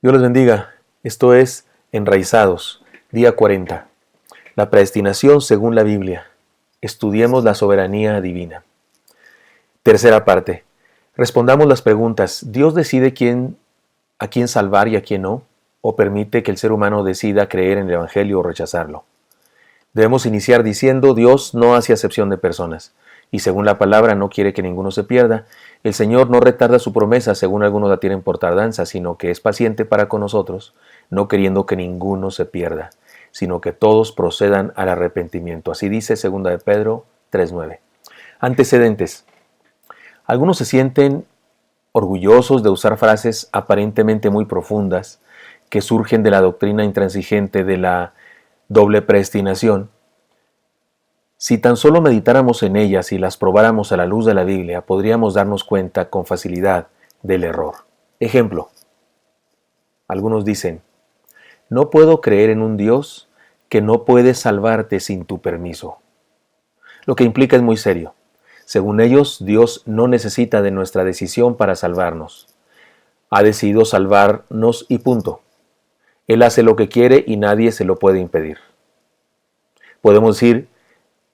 Dios les bendiga. Esto es Enraizados, día 40. La predestinación según la Biblia. Estudiemos la soberanía divina. Tercera parte. Respondamos las preguntas. ¿Dios decide a quién salvar y a quién no? ¿O permite que el ser humano decida creer en el Evangelio o rechazarlo? Debemos iniciar diciendo: Dios no hace acepción de personas, y según la palabra no quiere que ninguno se pierda. El Señor no retarda su promesa, según algunos la tienen por tardanza, sino que es paciente para con nosotros, no queriendo que ninguno se pierda, sino que todos procedan al arrepentimiento. Así dice 2 de Pedro 3:9. Antecedentes. Algunos se sienten orgullosos de usar frases aparentemente muy profundas que surgen de la doctrina intransigente de la doble predestinación. Si tan solo meditáramos en ellas y las probáramos a la luz de la Biblia, podríamos darnos cuenta con facilidad del error. Ejemplo. Algunos dicen: no puedo creer en un Dios que no puede salvarte sin tu permiso. Lo que implica es muy serio. Según ellos, Dios no necesita de nuestra decisión para salvarnos. Ha decidido salvarnos y punto. Él hace lo que quiere y nadie se lo puede impedir. Podemos decir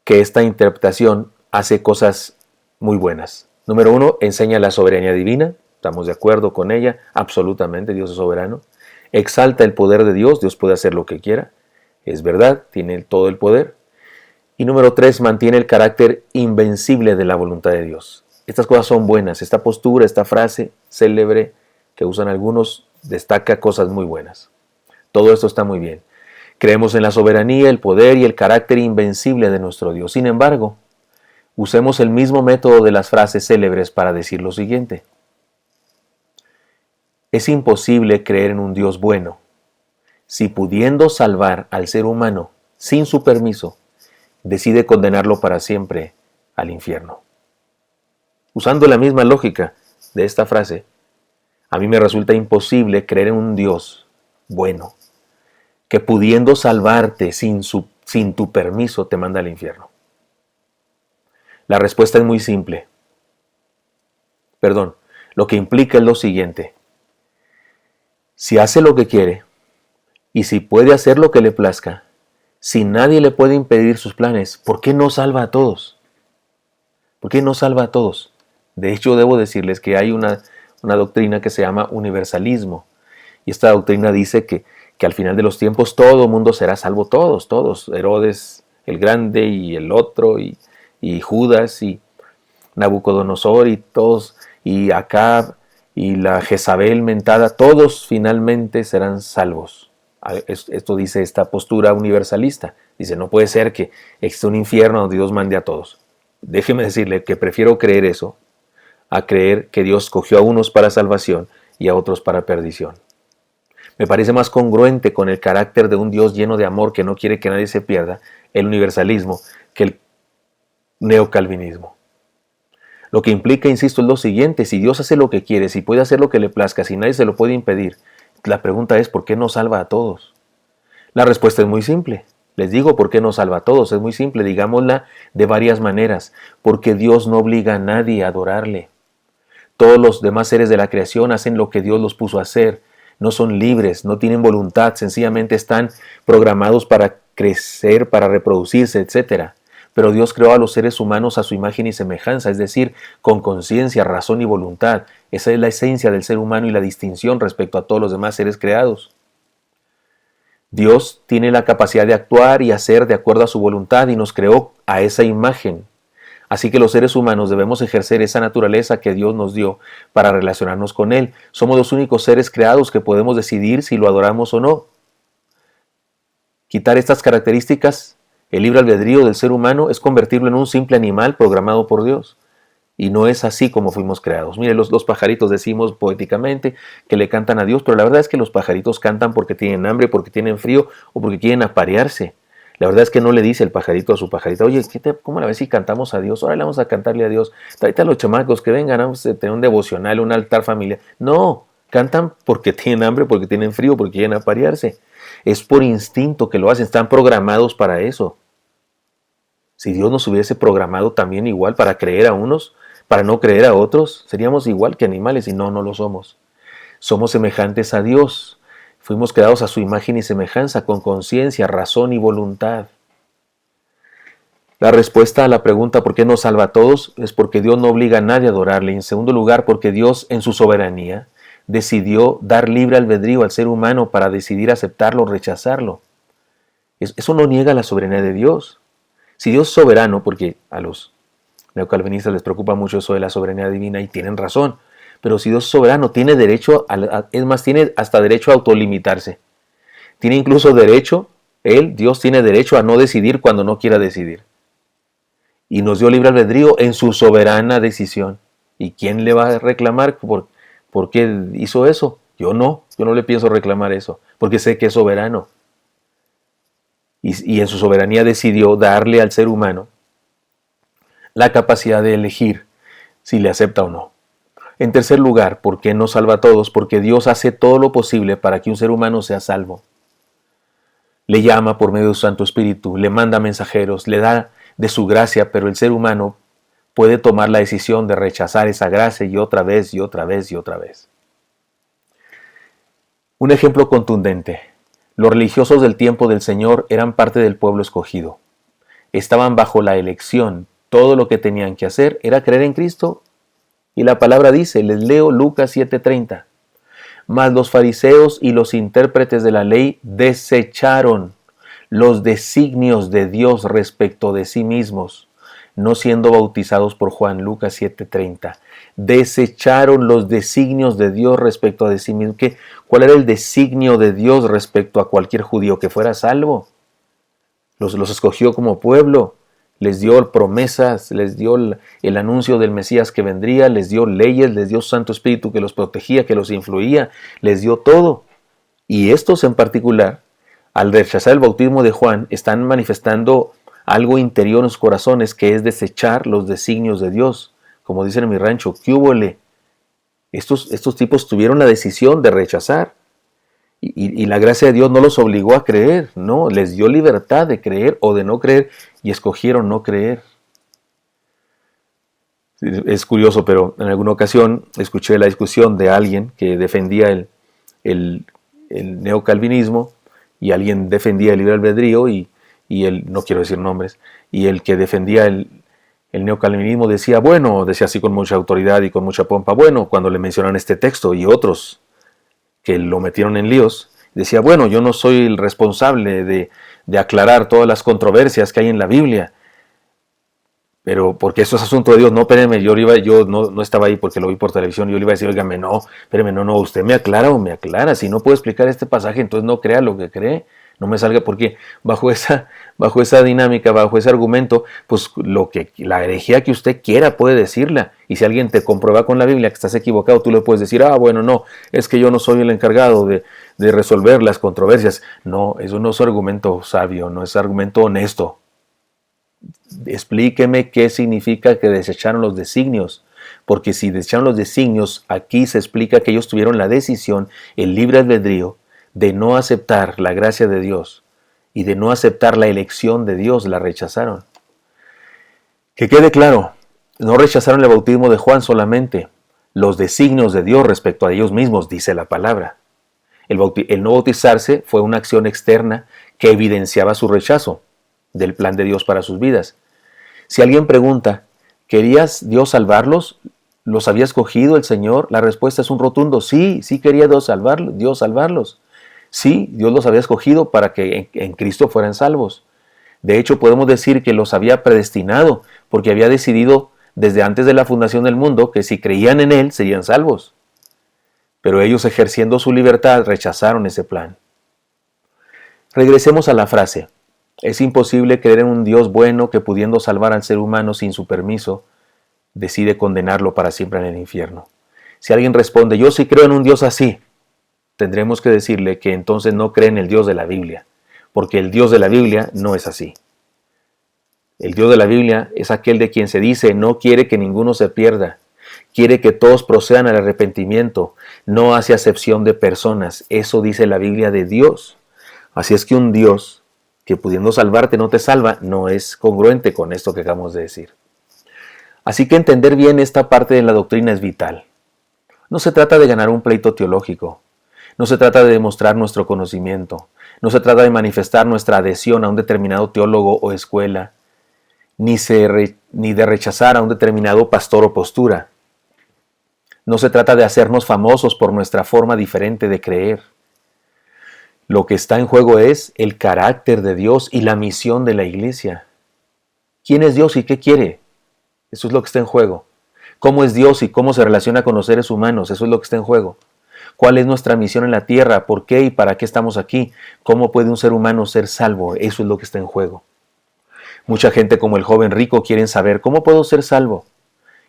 que esta interpretación hace cosas muy buenas. Número uno, enseña la soberanía divina. Estamos de acuerdo con ella, absolutamente. Dios es soberano. Exalta el poder de Dios. Dios puede hacer lo que quiera. Es verdad, tiene todo el poder. Y número tres, mantiene el carácter invencible de la voluntad de Dios. Estas cosas son buenas. Esta postura, esta frase célebre que usan algunos, destaca cosas muy buenas. Todo esto está muy bien. Creemos en la soberanía, el poder y el carácter invencible de nuestro Dios. Sin embargo, usemos el mismo método de las frases célebres para decir lo siguiente: es imposible creer en un Dios bueno si, pudiendo salvar al ser humano sin su permiso, decide condenarlo para siempre al infierno. Usando la misma lógica de esta frase, a mí me resulta imposible creer en un Dios bueno que, pudiendo salvarte sin tu permiso, te manda al infierno. La respuesta es muy simple. Lo que implica es lo siguiente: si hace lo que quiere y si puede hacer lo que le plazca, si nadie le puede impedir sus planes, ¿por qué no salva a todos? ¿Por qué no salva a todos? De hecho, debo decirles que hay una doctrina que se llama universalismo. Y esta doctrina dice que al final de los tiempos todo el mundo será salvo, todos. Herodes el Grande y el otro, y Judas y Nabucodonosor y todos, y Acab y la Jezabel mentada, todos finalmente serán salvos. Esto dice esta postura universalista. Dice: no puede ser que exista un infierno donde Dios mande a todos. Déjeme decirle que prefiero creer eso a creer que Dios escogió a unos para salvación y a otros para perdición. Me parece más congruente con el carácter de un Dios lleno de amor que no quiere que nadie se pierda, el universalismo, que el neocalvinismo. Lo que implica, insisto, es lo siguiente: si Dios hace lo que quiere, si puede hacer lo que le plazca, si nadie se lo puede impedir, la pregunta es: ¿por qué no salva a todos? La respuesta es muy simple. Les digo por qué no salva a todos. Es muy simple, digámosla de varias maneras. Porque Dios no obliga a nadie a adorarle. Todos los demás seres de la creación hacen lo que Dios los puso a hacer. No son libres, no tienen voluntad, sencillamente están programados para crecer, para reproducirse, etc. Pero Dios creó a los seres humanos a su imagen y semejanza, es decir, con conciencia, razón y voluntad. Esa es la esencia del ser humano y la distinción respecto a todos los demás seres creados. Dios tiene la capacidad de actuar y hacer de acuerdo a su voluntad y nos creó a esa imagen. Así que los seres humanos debemos ejercer esa naturaleza que Dios nos dio para relacionarnos con Él. Somos los únicos seres creados que podemos decidir si lo adoramos o no. Quitar estas características, el libre albedrío del ser humano, es convertirlo en un simple animal programado por Dios. Y no es así como fuimos creados. Mire, los pajaritos decimos poéticamente que le cantan a Dios, pero la verdad es que los pajaritos cantan porque tienen hambre, porque tienen frío o porque quieren aparearse. La verdad es que no le dice el pajarito a su pajarita: oye, ¿cómo la ves si cantamos a Dios? Ahora le vamos a cantarle a Dios. Tráete a los chamacos que vengan, vamos a tener un devocional, un altar familiar. No, cantan porque tienen hambre, porque tienen frío, porque quieren aparearse. Es por instinto que lo hacen, están programados para eso. Si Dios nos hubiese programado también igual para creer a unos, para no creer a otros, seríamos igual que animales, y no lo somos. Somos semejantes a Dios. Fuimos creados a su imagen y semejanza, con conciencia, razón y voluntad. La respuesta a la pregunta ¿por qué nos salva a todos? Es porque Dios no obliga a nadie a adorarle. Y en segundo lugar, porque Dios en su soberanía decidió dar libre albedrío al ser humano para decidir aceptarlo o rechazarlo. Eso no niega la soberanía de Dios. Si Dios es soberano, porque a los neocalvinistas les preocupa mucho eso de la soberanía divina y tienen razón, pero si Dios es soberano, tiene derecho, es más, tiene hasta derecho a autolimitarse. Tiene incluso derecho, Dios tiene derecho a no decidir cuando no quiera decidir. Y nos dio libre albedrío en su soberana decisión. ¿Y quién le va a reclamar por qué hizo eso? Yo no le pienso reclamar eso, porque sé que es soberano. Y en su soberanía decidió darle al ser humano la capacidad de elegir si le acepta o no. En tercer lugar, ¿por qué no salva a todos? Porque Dios hace todo lo posible para que un ser humano sea salvo. Le llama por medio de su Santo Espíritu, le manda mensajeros, le da de su gracia, pero el ser humano puede tomar la decisión de rechazar esa gracia y otra vez y otra vez y otra vez. Un ejemplo contundente. Los religiosos del tiempo del Señor eran parte del pueblo escogido. Estaban bajo la elección. Todo lo que tenían que hacer era creer en Cristo. Y la palabra dice, les leo Lucas 7:30. Mas los fariseos y los intérpretes de la ley desecharon los designios de Dios respecto de sí mismos, no siendo bautizados por Juan. Lucas 7:30. Desecharon los designios de Dios respecto de sí mismos. ¿Cuál era el designio de Dios respecto a cualquier judío? Que fuera salvo. Los escogió como pueblo. Les dio promesas, les dio el anuncio del Mesías que vendría, les dio leyes, les dio Santo Espíritu que los protegía, que los influía, les dio todo. Y estos en particular, al rechazar el bautismo de Juan, están manifestando algo interior en sus corazones, que es desechar los designios de Dios. Como dicen en mi rancho, ¿qué húbole? Estos tipos tuvieron la decisión de rechazar. Y la gracia de Dios no los obligó a creer, no, les dio libertad de creer o de no creer y escogieron no creer. Es curioso, pero en alguna ocasión escuché la discusión de alguien que defendía el neocalvinismo y alguien defendía el libre albedrío y no quiero decir nombres, y el que defendía el neocalvinismo decía así con mucha autoridad y con mucha pompa, bueno, cuando le mencionan este texto y otros que lo metieron en líos, decía, bueno, yo no soy el responsable de aclarar todas las controversias que hay en la Biblia, pero porque eso es asunto de Dios. No, espéreme, yo no estaba ahí porque lo vi por televisión, yo le iba a decir, óigame, no, espéreme, no, usted me aclara o me aclara, si no puedo explicar este pasaje, entonces no crea lo que cree, no me salga, porque bajo esa dinámica, bajo ese argumento, pues la herejía que usted quiera puede decirla, y si alguien te comprueba con la Biblia que estás equivocado, tú le puedes decir, bueno, no, es que yo no soy el encargado de resolver las controversias. No, eso no es argumento sabio, no es argumento honesto. Explíqueme qué significa que desecharon los designios, porque si desecharon los designios, aquí se explica que ellos tuvieron la decisión, el libre albedrío, de no aceptar la gracia de Dios y de no aceptar la elección de Dios, la rechazaron. Que quede claro, no rechazaron el bautismo de Juan solamente, los designios de Dios respecto a ellos mismos, dice la palabra. El no bautizarse fue una acción externa que evidenciaba su rechazo del plan de Dios para sus vidas. Si alguien pregunta, ¿querías Dios salvarlos? ¿Los había escogido el Señor? La respuesta es un rotundo sí quería Dios salvarlos. Sí, Dios los había escogido para que en Cristo fueran salvos. De hecho, podemos decir que los había predestinado, porque había decidido desde antes de la fundación del mundo que si creían en Él serían salvos. Pero ellos, ejerciendo su libertad, rechazaron ese plan. Regresemos a la frase. Es imposible creer en un Dios bueno que, pudiendo salvar al ser humano sin su permiso, decide condenarlo para siempre en el infierno. Si alguien responde, yo sí creo en un Dios así, tendremos que decirle que entonces no cree en el Dios de la Biblia, porque el Dios de la Biblia no es así. El Dios de la Biblia es aquel de quien se dice no quiere que ninguno se pierda, quiere que todos procedan al arrepentimiento, no hace acepción de personas. Eso dice la Biblia de Dios. Así es que un Dios que pudiendo salvarte no te salva, no es congruente con esto que acabamos de decir. Así que entender bien esta parte de la doctrina es vital. No se trata de ganar un pleito teológico. No se trata de demostrar nuestro conocimiento, no se trata de manifestar nuestra adhesión a un determinado teólogo o escuela, ni de rechazar a un determinado pastor o postura. No se trata de hacernos famosos por nuestra forma diferente de creer. Lo que está en juego es el carácter de Dios y la misión de la iglesia. ¿Quién es Dios y qué quiere? Eso es lo que está en juego. ¿Cómo es Dios y cómo se relaciona con los seres humanos? Eso es lo que está en juego. ¿Cuál es nuestra misión en la tierra? ¿Por qué y para qué estamos aquí? ¿Cómo puede un ser humano ser salvo? Eso es lo que está en juego. Mucha gente como el joven rico quieren saber ¿cómo puedo ser salvo?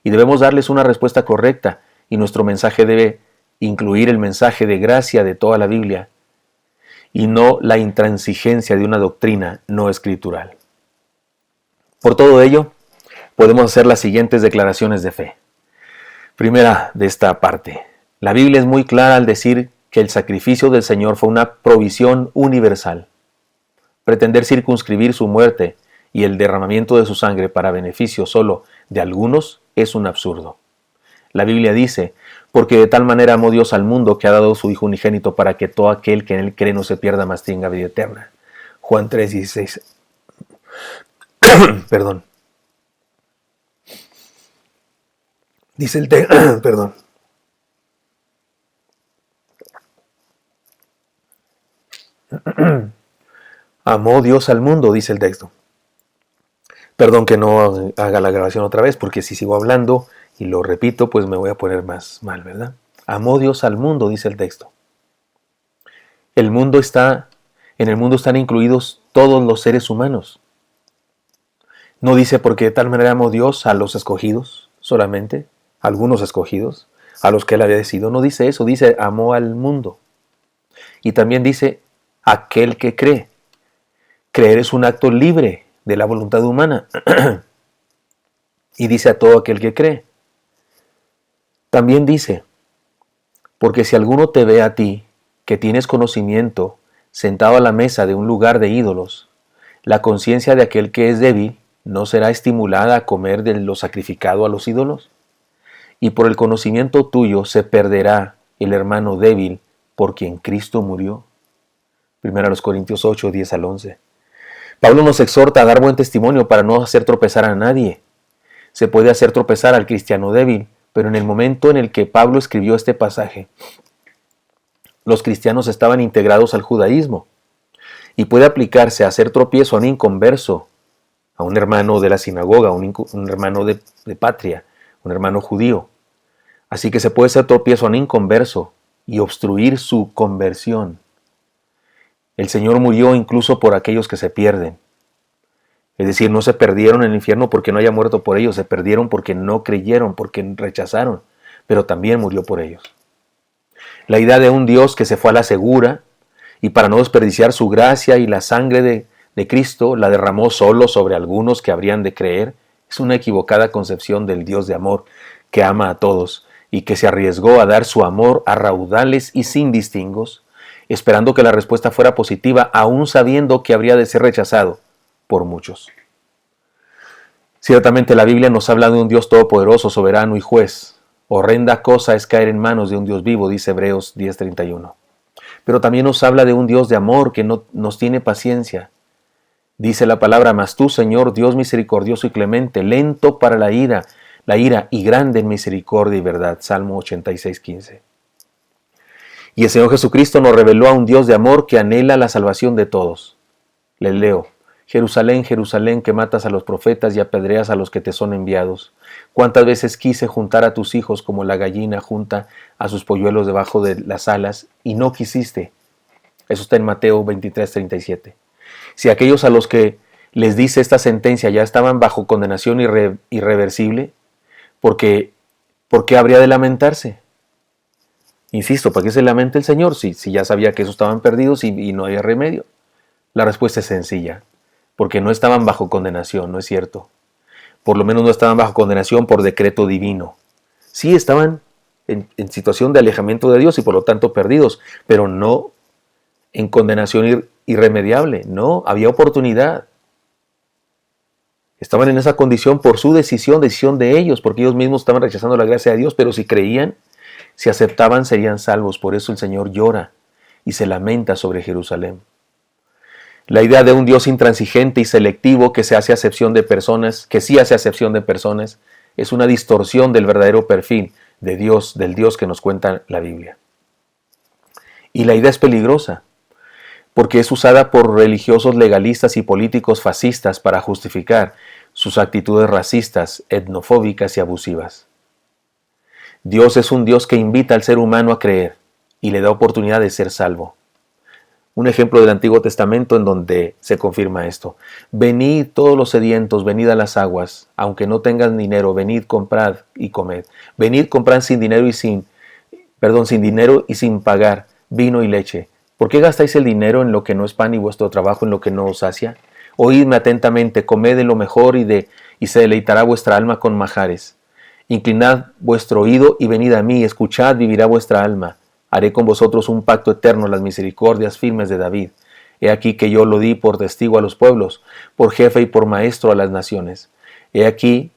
Y debemos darles una respuesta correcta y nuestro mensaje debe incluir el mensaje de gracia de toda la Biblia y no la intransigencia de una doctrina no escritural. Por todo ello, podemos hacer las siguientes declaraciones de fe. Primera de esta parte. La Biblia es muy clara al decir que el sacrificio del Señor fue una provisión universal. Pretender circunscribir su muerte y el derramamiento de su sangre para beneficio solo de algunos es un absurdo. La Biblia dice, porque de tal manera amó Dios al mundo que ha dado su Hijo unigénito para que todo aquel que en él cree no se pierda, mas tenga vida eterna. Juan 3:16. Perdón. Dice el texto, perdón. Amó Dios al mundo, dice el texto. Perdón que no haga la grabación otra vez, porque si sigo hablando y lo repito, pues me voy a poner más mal, ¿verdad? Amó Dios al mundo, dice el texto. En el mundo están incluidos todos los seres humanos. No dice porque de tal manera amó Dios a los escogidos solamente, a algunos escogidos, a los que él había decidido. No dice eso, dice amó al mundo. Y también dice aquel que cree. Creer es un acto libre de la voluntad humana. Y dice a todo aquel que cree. También dice, porque si alguno te ve a ti, que tienes conocimiento, sentado a la mesa de un lugar de ídolos, la conciencia de aquel que es débil no será estimulada a comer de lo sacrificado a los ídolos. Y por el conocimiento tuyo se perderá el hermano débil por quien Cristo murió. 1 Corintios 8, 10 al 11. Pablo nos exhorta a dar buen testimonio para no hacer tropezar a nadie. Se puede hacer tropezar al cristiano débil, pero en el momento en el que Pablo escribió este pasaje, los cristianos estaban integrados al judaísmo y puede aplicarse a hacer tropiezo a un inconverso, a un hermano de la sinagoga, un hermano de patria, un hermano judío. Así que se puede hacer tropiezo a un inconverso y obstruir su conversión. El Señor murió incluso por aquellos que se pierden. Es decir, no se perdieron en el infierno porque no haya muerto por ellos, se perdieron porque no creyeron, porque rechazaron, pero también murió por ellos. La idea de un Dios que se fue a la segura y para no desperdiciar su gracia y la sangre de Cristo la derramó solo sobre algunos que habrían de creer, es una equivocada concepción del Dios de amor que ama a todos y que se arriesgó a dar su amor a raudales y sin distingos, esperando que la respuesta fuera positiva, aún sabiendo que habría de ser rechazado por muchos. Ciertamente la Biblia nos habla de un Dios todopoderoso, soberano y juez. Horrenda cosa es caer en manos de un Dios vivo, dice Hebreos 10:31. Pero también nos habla de un Dios de amor que no nos tiene paciencia. Dice la palabra, mas tú, Señor, Dios misericordioso y clemente, lento para la ira y grande en misericordia y verdad. Salmo 86:15. Y el Señor Jesucristo nos reveló a un Dios de amor que anhela la salvación de todos. Les leo. Jerusalén, Jerusalén, que matas a los profetas y apedreas a los que te son enviados. Cuántas veces quise juntar a tus hijos como la gallina junta a sus polluelos debajo de las alas, y no quisiste. Eso está en Mateo 23:37. Si aquellos a los que les dice esta sentencia ya estaban bajo condenación irreversible, ¿por qué habría de lamentarse? Insisto, ¿para qué se lamenta el Señor si ya sabía que esos estaban perdidos y no había remedio? La respuesta es sencilla. Porque no estaban bajo condenación, ¿no es cierto? Por lo menos no estaban bajo condenación por decreto divino. Sí estaban en situación de alejamiento de Dios y por lo tanto perdidos, pero no en condenación irremediable. No, había oportunidad. Estaban en esa condición por su decisión de ellos, porque ellos mismos estaban rechazando la gracia de Dios, pero si creían, si aceptaban, serían salvos. Por eso el Señor llora y se lamenta sobre Jerusalén. La idea de un Dios intransigente y selectivo que sí hace acepción de personas, es una distorsión del verdadero perfil de Dios, del Dios que nos cuenta la Biblia. Y la idea es peligrosa, porque es usada por religiosos legalistas y políticos fascistas para justificar sus actitudes racistas, etnofóbicas y abusivas. Dios es un Dios que invita al ser humano a creer y le da oportunidad de ser salvo. Un ejemplo del Antiguo Testamento en donde se confirma esto. Venid todos los sedientos, venid a las aguas, aunque no tengan dinero, venid, comprad y comed. Venid, comprad sin dinero y sin pagar vino y leche. ¿Por qué gastáis el dinero en lo que no es pan y vuestro trabajo en lo que no os sacia? Oídme atentamente, comed de lo mejor y se deleitará vuestra alma con majares. Inclinad vuestro oído y venid a mí, escuchad, vivirá vuestra alma. Haré con vosotros un pacto eterno, las misericordias firmes de David. He aquí que yo lo di por testigo a los pueblos, por jefe y por maestro a las naciones. He aquí,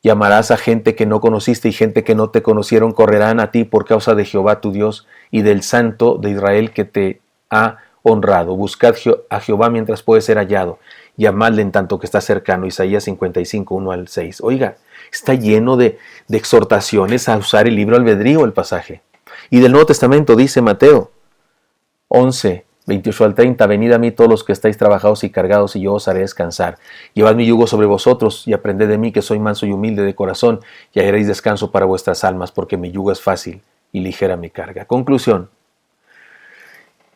llamarás a gente que no conociste y gente que no te conocieron correrán a ti por causa de Jehová tu Dios y del Santo de Israel que te ha honrado. Buscad a Jehová mientras puede ser hallado. Llamadle en tanto que está cercano. Isaías 55, 1 al 6. Oiga, está lleno de exhortaciones a usar el libre albedrío el pasaje. Y del Nuevo Testamento dice Mateo 11, 28 al 30, venid a mí todos los que estáis trabajados y cargados, y yo os haré descansar. Llevad mi yugo sobre vosotros, y aprended de mí, que soy manso y humilde de corazón, y hallaréis descanso para vuestras almas, porque mi yugo es fácil y ligera mi carga. Conclusión.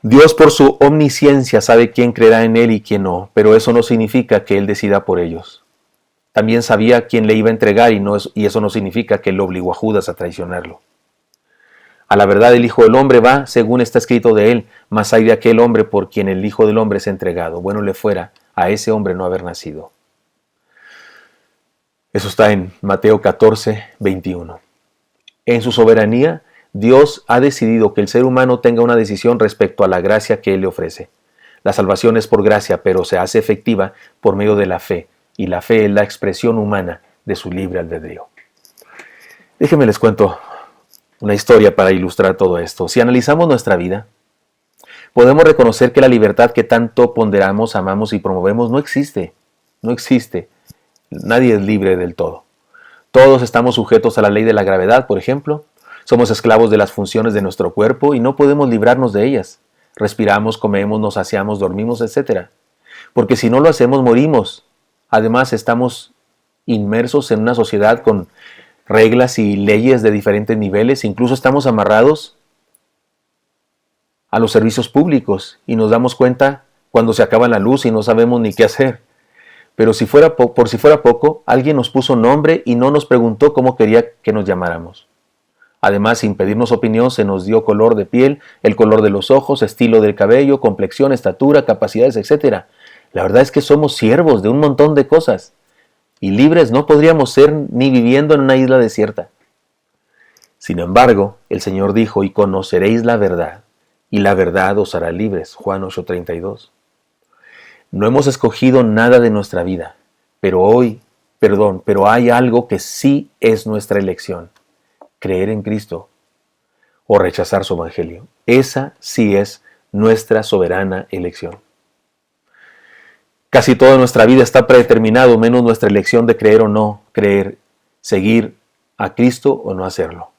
Dios por su omnisciencia sabe quién creerá en Él y quién no, pero eso no significa que Él decida por ellos. También sabía quién le iba a entregar y eso no significa que Él obligó a Judas a traicionarlo. A la verdad el Hijo del Hombre va según está escrito de Él, mas hay de aquel hombre por quien el Hijo del Hombre es entregado. Bueno le fuera a ese hombre no haber nacido. Eso está en Mateo 14, 21. En su soberanía, Dios ha decidido que el ser humano tenga una decisión respecto a la gracia que Él le ofrece. La salvación es por gracia, pero se hace efectiva por medio de la fe, y la fe es la expresión humana de su libre albedrío. Déjenme les cuento una historia para ilustrar todo esto. Si analizamos nuestra vida, podemos reconocer que la libertad que tanto ponderamos, amamos y promovemos no existe. No existe. Nadie es libre del todo. Todos estamos sujetos a la ley de la gravedad, por ejemplo. Somos esclavos de las funciones de nuestro cuerpo y no podemos librarnos de ellas. Respiramos, comemos, nos saciamos, dormimos, etc. Porque si no lo hacemos, morimos. Además, estamos inmersos en una sociedad con reglas y leyes de diferentes niveles. Incluso estamos amarrados a los servicios públicos y nos damos cuenta cuando se acaba la luz y no sabemos ni qué hacer. Pero por si fuera poco, alguien nos puso nombre y no nos preguntó cómo quería que nos llamáramos. Además, sin pedirnos opinión, se nos dio color de piel, el color de los ojos, estilo del cabello, complexión, estatura, capacidades, etc. La verdad es que somos siervos de un montón de cosas. Y libres no podríamos ser ni viviendo en una isla desierta. Sin embargo, el Señor dijo, y conoceréis la verdad, y la verdad os hará libres. Juan 8:32. No hemos escogido nada de nuestra vida, pero hay algo que sí es nuestra elección. Creer en Cristo o rechazar su evangelio. Esa sí es nuestra soberana elección. Casi toda nuestra vida está predeterminado, menos nuestra elección de creer o no creer, seguir a Cristo o no hacerlo.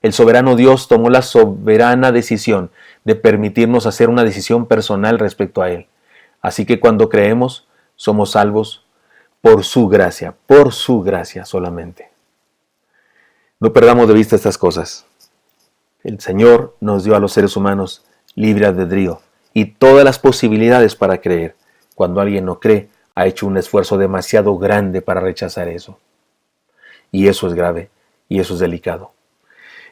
El soberano Dios tomó la soberana decisión de permitirnos hacer una decisión personal respecto a Él. Así que cuando creemos, somos salvos por su gracia solamente. No perdamos de vista estas cosas. El Señor nos dio a los seres humanos libre albedrío y todas las posibilidades para creer. Cuando alguien no cree, ha hecho un esfuerzo demasiado grande para rechazar eso. Y eso es grave, y eso es delicado.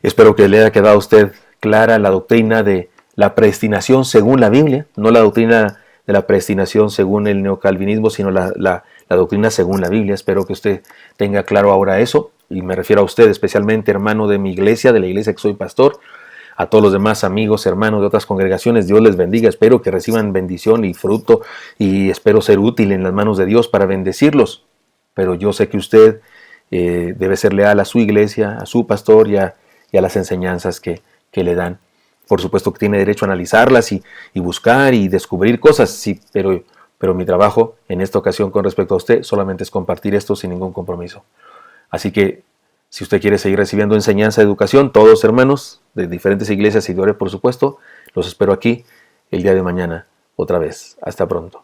Espero que le haya quedado a usted clara la doctrina de la predestinación según la Biblia, no la doctrina de la predestinación según el neocalvinismo, sino la doctrina según la Biblia. Espero que usted tenga claro ahora eso, y me refiero a usted especialmente, hermano de mi iglesia, de la iglesia que soy pastor. A todos los demás amigos, hermanos de otras congregaciones, Dios les bendiga. Espero que reciban bendición y fruto y espero ser útil en las manos de Dios para bendecirlos. Pero yo sé que usted debe ser leal a su iglesia, a su pastor y a las enseñanzas que le dan. Por supuesto que tiene derecho a analizarlas y buscar y descubrir cosas, sí, pero mi trabajo en esta ocasión con respecto a usted solamente es compartir esto sin ningún compromiso. Así que si usted quiere seguir recibiendo enseñanza, educación, todos hermanos de diferentes iglesias y de Ore, por supuesto, los espero aquí el día de mañana otra vez. Hasta pronto.